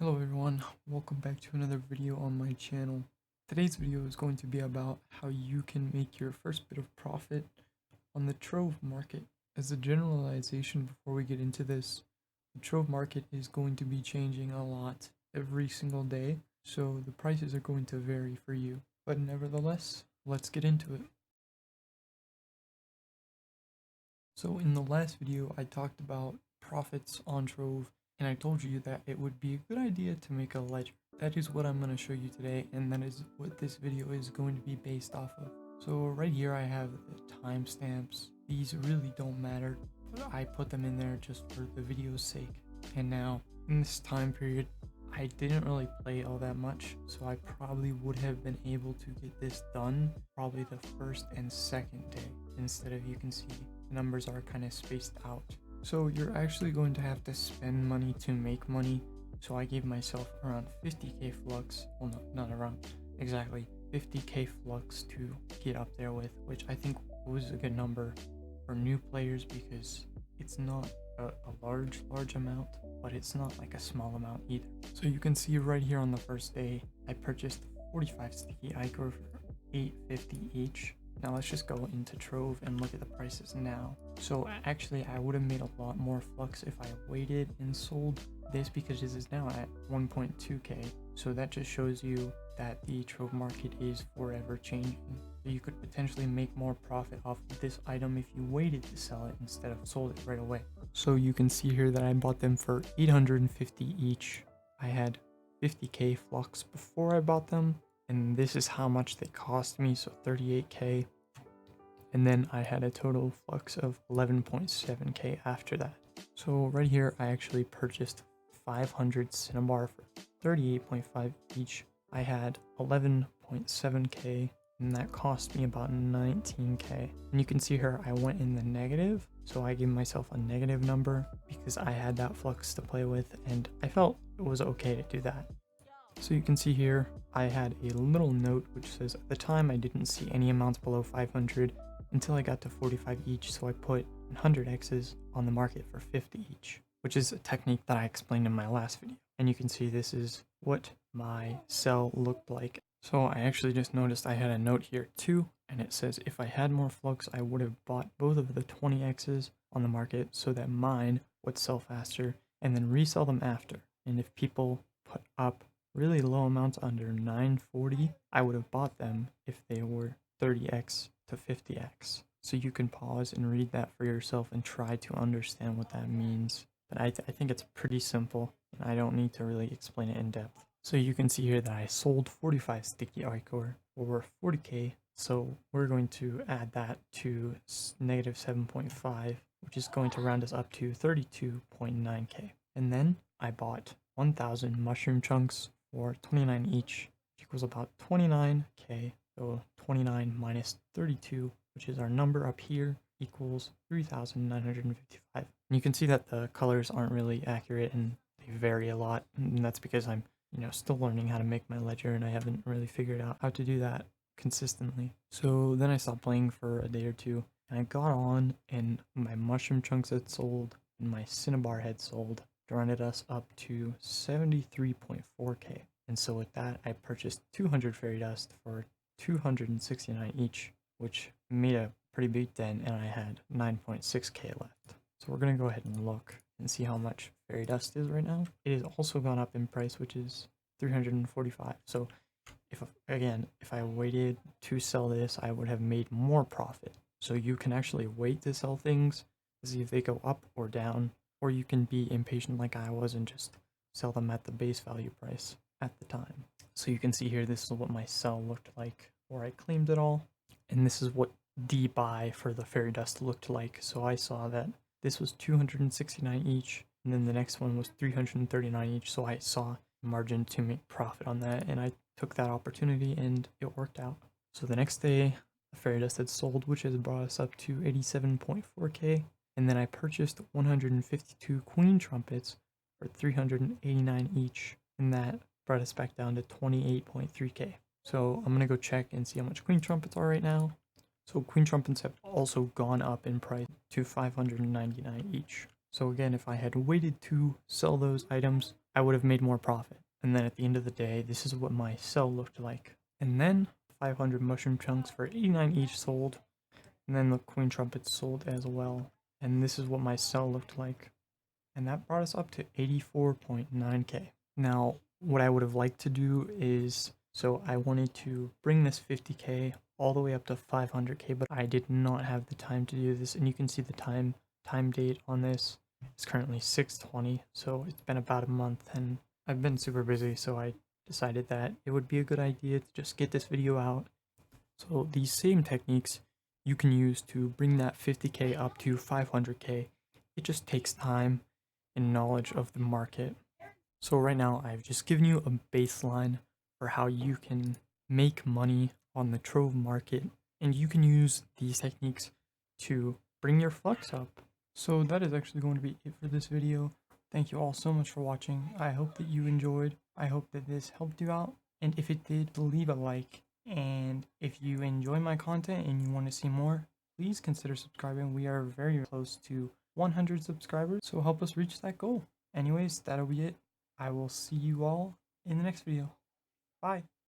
Hello everyone, welcome back to another video on my channel. Today's video is going to be about how you can make your first bit of profit on the Trove market. As a generalization before we get into this, the Trove market is going to be changing a lot every single day, so the prices are going to vary for you. But nevertheless, let's get into it. So in the last video, I talked about profits on Trove, and I told you that it would be a good idea to make a ledger. That is what I'm going to show you today, and that is what this video is going to be based off of. So right here I have the timestamps. These really don't matter, but I put them in there just for the video's sake. And now, in this time period, I didn't really play all that much, so I probably would have been able to get this done probably the first and second day. Instead of, you can see the numbers are kind of spaced out. So you're actually going to have to spend money to make money. So I gave myself around 50k flux, well no, not around, exactly 50k flux to get up there with, which I think was a good number for new players because it's not a large amount, but it's not like a small amount either. So you can see right here on the first day, I purchased 45 sticky Ichor for 850 each. Now let's just go into Trove and look at the prices now. So actually I would have made a lot more flux if I waited and sold this, because this is now at 1.2k. So that just shows you that the Trove market is forever changing. So you could potentially make more profit off of this item if you waited to sell it instead of sold it right away. So you can see here that I bought them for 850 each. I had 50k flux before I bought them, and this is how much they cost me, so 38k. And then I had a total flux of 11.7k after that. So right here I actually purchased 500 Cinnabar for 38.5 each. I had 11.7k, and that cost me about 19k. And you can see here I went in the negative, so I gave myself a negative number because I had that flux to play with, and I felt it was okay to do that. So you can see here I had a little note which says at the time I didn't see any amounts below 500 until I got to 45 each, so I put 100 X's on the market for 50 each, which is a technique that I explained in my last video. And you can see this is what my sell looked like. So I actually just noticed I had a note here too, and it says if I had more flux I would have bought both of the 20 X's on the market so that mine would sell faster and then resell them after. And if people put up really low amounts under 940, I would have bought them if they were 30x to 50x. So you can pause and read that for yourself and try to understand what that means. But I think it's pretty simple, and I don't need to really explain it in depth. So you can see here that I sold 45 sticky Ichor for 40k. So we're going to add that to negative 7.5, which is going to round us up to 32.9k. And then I bought 1000 mushroom chunks for 29 each, which equals about 29k. So 29 minus 32, which is our number up here, equals 3,955. And you can see that the colors aren't really accurate and they vary a lot, and that's because I'm still learning how to make my ledger, and I haven't really figured out how to do that consistently. So then I stopped playing for a day or two, and I got on, and my mushroom chunks had sold and my Cinnabar had sold, rounded us up to 73.4k. And so with that, I purchased 200 fairy dust for 269 each, which made a pretty big dent, and I had 9.6k left. So we're going to go ahead and look and see how much fairy dust is right now. It has also gone up in price, which is 345. So if I waited to sell this, I would have made more profit. So you can actually wait to sell things to see if they go up or down, or you can be impatient like I was and just sell them at the base value price at the time. So you can see here, this is what my sell looked like before I claimed it all, and this is what the buy for the fairy dust looked like. So I saw that this was 269 each, and then the next one was 339 each, so I saw margin to make profit on that, and I took that opportunity and it worked out. So the next day the fairy dust had sold, which has brought us up to 87.4k, and then I purchased 152 queen trumpets for 389 each, and that brought us back down to 28.3k. So I'm gonna go check and see how much queen trumpets are right now. So queen trumpets have also gone up in price to 599 each. So again, if I had waited to sell those items, I would have made more profit. And then at the end of the day, this is what my sell looked like. And then 500 mushroom chunks for 89 each sold. And then the queen trumpets sold as well. And this is what my sell looked like. And that brought us up to 84.9k. Now, what I would have liked to do is, so I wanted to bring this 50k all the way up to 500k, but I did not have the time to do this. And you can see the time date on this. It's currently 6:20, so it's been about a month, and I've been super busy, so I decided that it would be a good idea to just get this video out. So these same techniques you can use to bring that 50k up to 500k. It just takes time and knowledge of the market. So right now I've just given you a baseline for how you can make money on the Trove market, and you can use these techniques to bring your flux up. So that is actually going to be it for this video. Thank you all so much for watching. I hope that you enjoyed. I hope that this helped you out. And if it did, leave a like. And if you enjoy my content and you want to see more, please consider subscribing. We are very close to 100 subscribers, so help us reach that goal. Anyways, that'll be it. I will see you all in the next video. Bye.